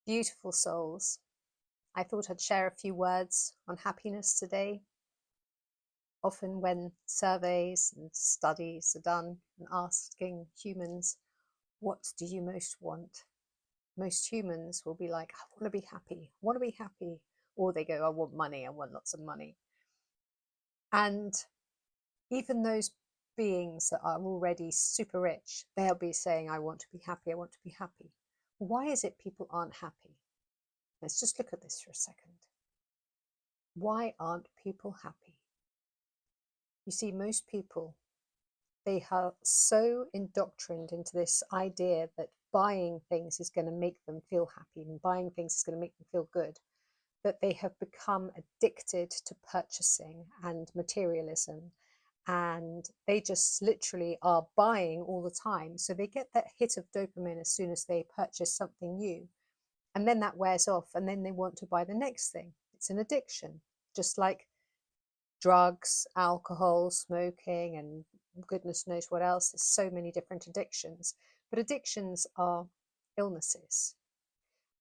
Beautiful souls. I thought I'd share a few words on happiness today. Often when surveys and studies are done and asking humans, what do you most want? Most humans will be like, I want to be happy, I want to be happy. Or they go, I want money, I want lots of money. And even those beings that are already super rich, they'll be saying, I want to be happy, I want to be happy. Why is it people aren't happy? Let's just look at this for a second. Why aren't people happy? You see, most people, they are so indoctrined into this idea that buying things is going to make them feel happy and buying things is going to make them feel good, that they have become addicted to purchasing and materialism, and they just literally are buying all the time. So they get that hit of dopamine as soon as they purchase something new, and then that wears off, and then they want to buy the next thing. It's an addiction, just like drugs, alcohol, smoking, and goodness knows what else. There's so many different addictions, but addictions are illnesses,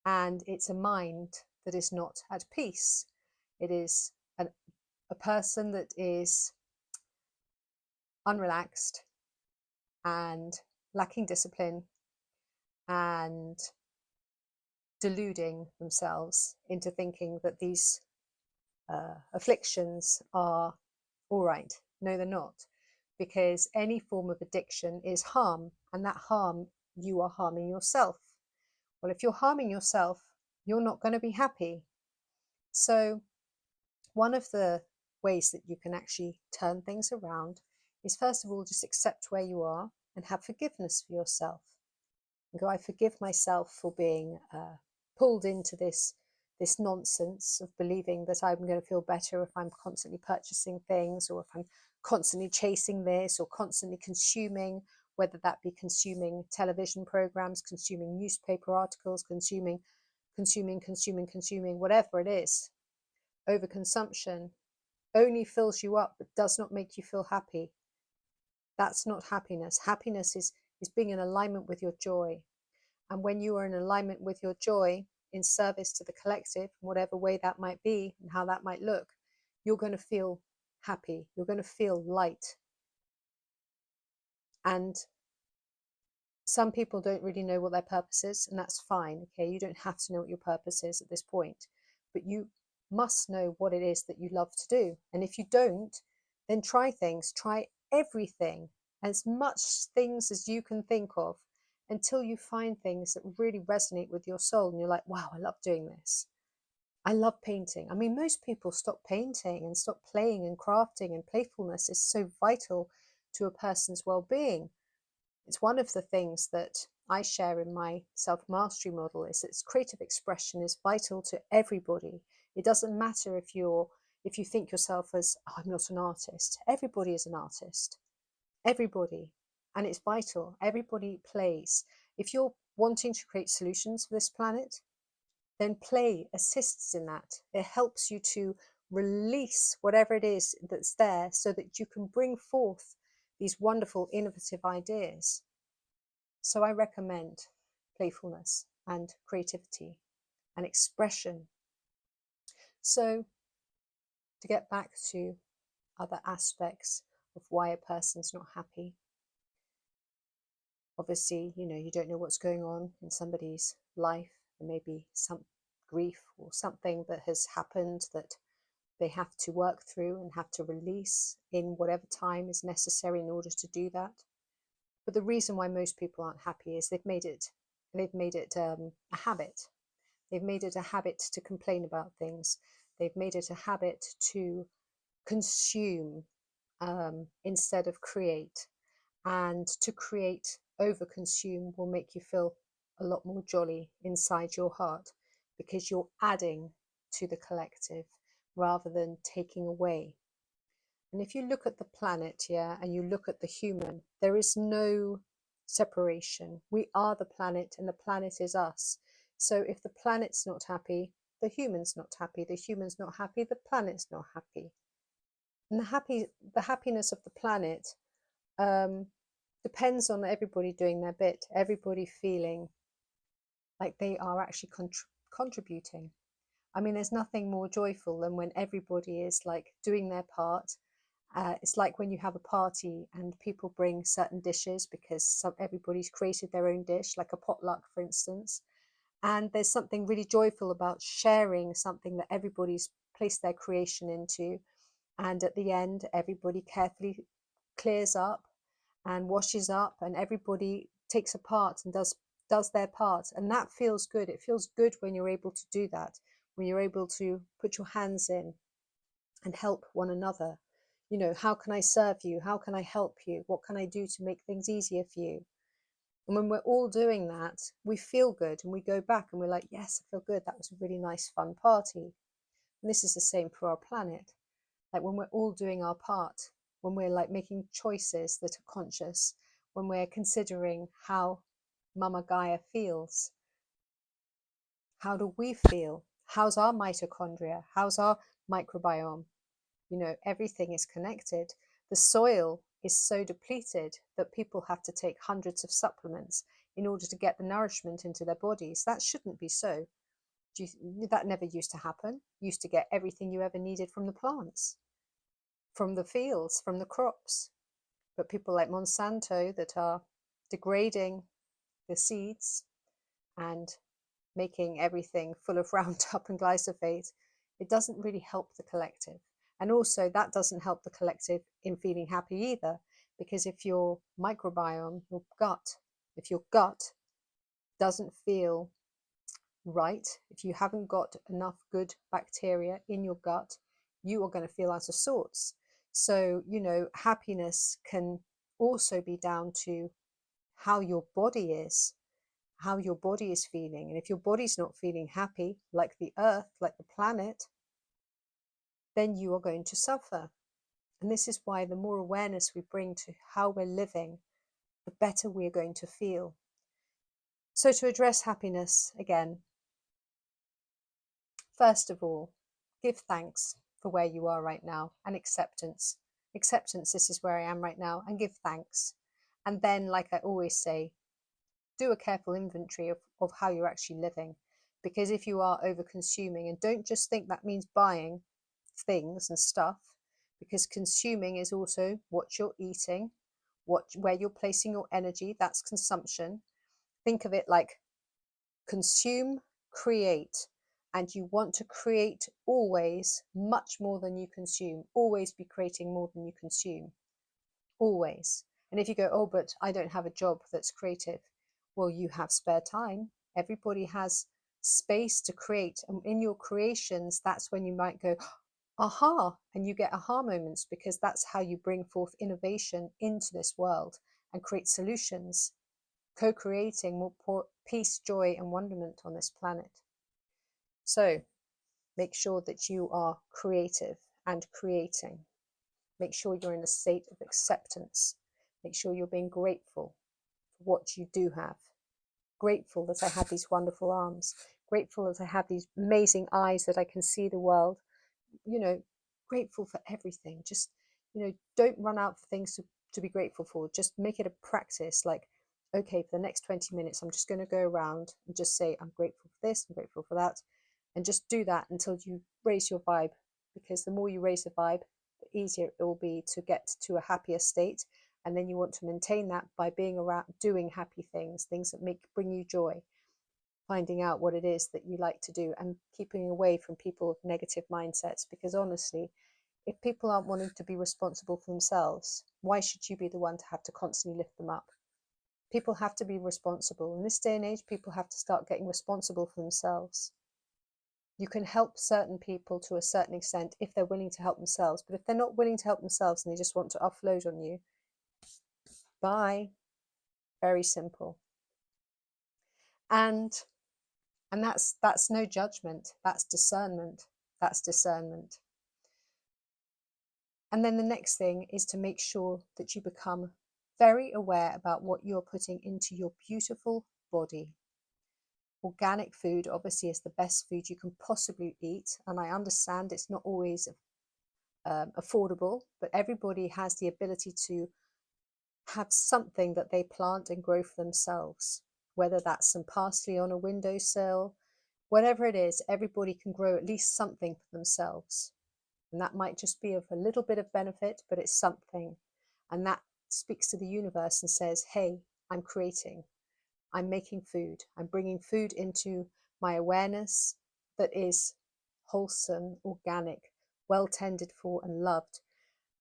and it's a mind that is not at peace. It is a person that is unrelaxed and lacking discipline and deluding themselves into thinking that these afflictions are all right. No, they're not, because any form of addiction is harm, and that harm, you are harming yourself. Well, if you're harming yourself, you're not going to be happy. So one of the ways that you can actually turn things around is, first of all, just accept where you are and have forgiveness for yourself. And go, I forgive myself for being pulled into this nonsense of believing that I'm going to feel better if I'm constantly purchasing things, or if I'm constantly chasing this, or constantly consuming, whether that be consuming television programs, consuming newspaper articles, consuming, whatever it is. Overconsumption only fills you up but does not make you feel happy. That's not happiness. Happiness is being in alignment with your joy. And when you are in alignment with your joy, in service to the collective, whatever way that might be and how that might look, you're going to feel happy. You're going to feel light. And some people don't really know what their purpose is, and that's fine. Okay, you don't have to know what your purpose is at this point, but you must know what it is that you love to do. And if you don't, then try things, try everything, as much things as you can think of, until you find things that really resonate with your soul and you're like, wow, I love doing this. I love painting. I mean, most people stop painting and stop playing and crafting, and playfulness is so vital to a person's well-being. It's one of the things that I share in my self-mastery model, is that creative expression is vital to everybody. It doesn't matter if you think yourself as, oh, I'm not an artist. Everybody is an artist. Everybody. And it's vital. Everybody plays. If you're wanting to create solutions for this planet, then play assists in that. It helps you to release whatever it is that's there, so that you can bring forth these wonderful, innovative ideas. So I recommend playfulness and creativity and expression. So to get back to other aspects of why a person's not happy, obviously, you don't know what's going on in somebody's life. There may be some grief or something that has happened that they have to work through and have to release in whatever time is necessary in order to do that. But the reason why most people aren't happy is they've made it a habit. They've made it a habit to complain about things. They've made it a habit to consume instead of create. And to create, over-consume will make you feel a lot more jolly inside your heart, because you're adding to the collective rather than taking away. And if you look at the planet, and you look at the human, there is no separation. We are the planet, and the planet is us. So if the planet's not happy, the human's not happy. The human's not happy, the planet's not happy. And the happiness of the planet depends on everybody doing their bit, everybody feeling like they are actually contributing. I mean, there's nothing more joyful than when everybody is like doing their part. It's like when you have a party and people bring certain dishes because everybody's created their own dish, like a potluck, for instance. And there's something really joyful about sharing something that everybody's placed their creation into. And at the end, everybody carefully clears up and washes up, and everybody takes a part and does their part. And that feels good. It feels good when you're able to do that, when you're able to put your hands in and help one another. You know, how can I serve you? How can I help you? What can I do to make things easier for you? And when we're all doing that, we feel good, and we go back and we're like, yes, I feel good. That was a really nice, fun party. And this is the same for our planet. Like when we're all doing our part, when we're like making choices that are conscious, when we're considering how Mama Gaia feels, how do we feel? How's our mitochondria? How's our microbiome? You know, everything is connected. The soil is so depleted that people have to take hundreds of supplements in order to get the nourishment into their bodies. That shouldn't be so. That never used to happen. You used to get everything you ever needed from the plants, from the fields, from the crops. But people like Monsanto that are degrading the seeds and making everything full of Roundup and glyphosate, it doesn't really help the collective. And also that doesn't help the collective in feeling happy either, because if your microbiome, if your gut doesn't feel right, if you haven't got enough good bacteria in your gut, you are going to feel out of sorts. So, you know, happiness can also be down to how your body is, how your body is feeling. And if your body's not feeling happy, like the earth, like the planet, then you are going to suffer. And this is why the more awareness we bring to how we're living, the better we're going to feel. So to address happiness again, first of all, give thanks for where you are right now, and acceptance. Acceptance, this is where I am right now, and give thanks. And then, like I always say, do a careful inventory of how you're actually living. Because if you are over consuming, and don't just think that means buying things and stuff, because consuming is also what you're eating, where you're placing your energy, that's consumption. Think of it like consume, create, and you want to create always much more than you consume. Always be creating more than you consume, always. And if you go, oh, but I don't have a job that's creative, well, you have spare time. Everybody has space to create, and in your creations, that's when you might go, aha, and you get aha moments, because that's how you bring forth innovation into this world and create solutions, co-creating more peace, joy, and wonderment on this planet. So make sure that you are creative and creating. Make sure you're in a state of acceptance. Make sure you're being grateful for what you do have. Grateful that I have these wonderful arms. Grateful that I have these amazing eyes that I can see the world. You know, grateful for everything. Just, you know, don't run out for things to be grateful for. Just make it a practice. Like, okay, for the next 20 minutes, I'm just going to go around and just say, I'm grateful for this, I'm grateful for that. And just do that until you raise your vibe. Because the more you raise the vibe, the easier it will be to get to a happier state. And then you want to maintain that by being around, doing happy things, things that bring you joy, finding out what it is that you like to do, and keeping away from people with negative mindsets. Because honestly, if people aren't wanting to be responsible for themselves, why should you be the one to have to constantly lift them up? People have to be responsible. In this day and age, people have to start getting responsible for themselves. You can help certain people to a certain extent if they're willing to help themselves. But if they're not willing to help themselves and they just want to offload on you, bye. Very simple. And that's no judgment. That's discernment. That's discernment. And then the next thing is to make sure that you become very aware about what you're putting into your beautiful body. Organic food obviously is the best food you can possibly eat. And I understand it's not always affordable, but everybody has the ability to have something that they plant and grow for themselves, whether that's some parsley on a windowsill, Whatever it is, everybody can grow at least something for themselves. And that might just be of a little bit of benefit, but it's something. And that speaks to the universe and says, hey, I'm creating, I'm making food, I'm bringing food into my awareness that is wholesome, organic, well tended for and loved.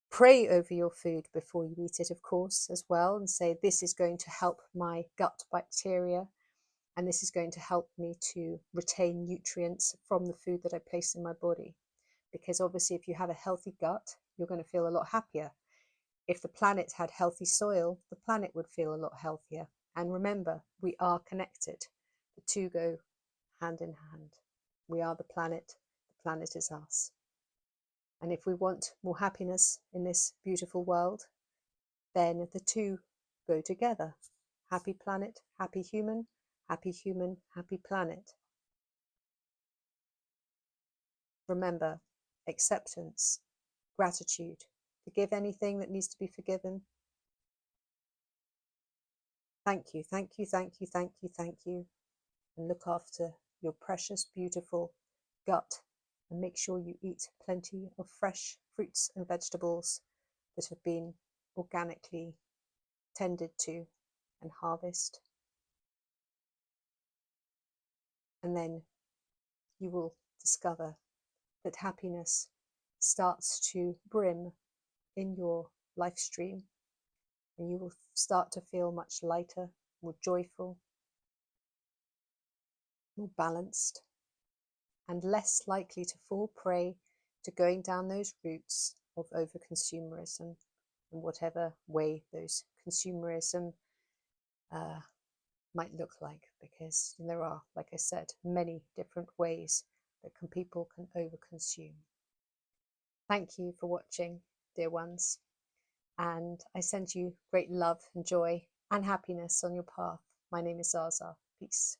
Pray over your food before you eat it, of course, as well, and say, this is going to help my gut bacteria, and this is going to help me to retain nutrients from the food that I place in my body. Because obviously, if you have a healthy gut, you're going to feel a lot happier. If the planet had healthy soil, the planet would feel a lot healthier. And remember, we are connected. The two go hand in hand. We are the planet is us. And if we want more happiness in this beautiful world, then the two go together. Happy planet, happy human, happy human, happy planet. Remember, acceptance, gratitude, forgive anything that needs to be forgiven. Thank you, thank you, thank you, thank you, thank you. And look after your precious, beautiful gut. And make sure you eat plenty of fresh fruits and vegetables that have been organically tended to and harvested. And then you will discover that happiness starts to brim in your life stream, and you will start to feel much lighter, more joyful, more balanced, and less likely to fall prey to going down those routes of over-consumerism in whatever way those consumerism might look like, because there are, like I said, many different ways that people can over-consume. Thank you for watching, dear ones, and I send you great love and joy and happiness on your path. My name is Zaza. Peace.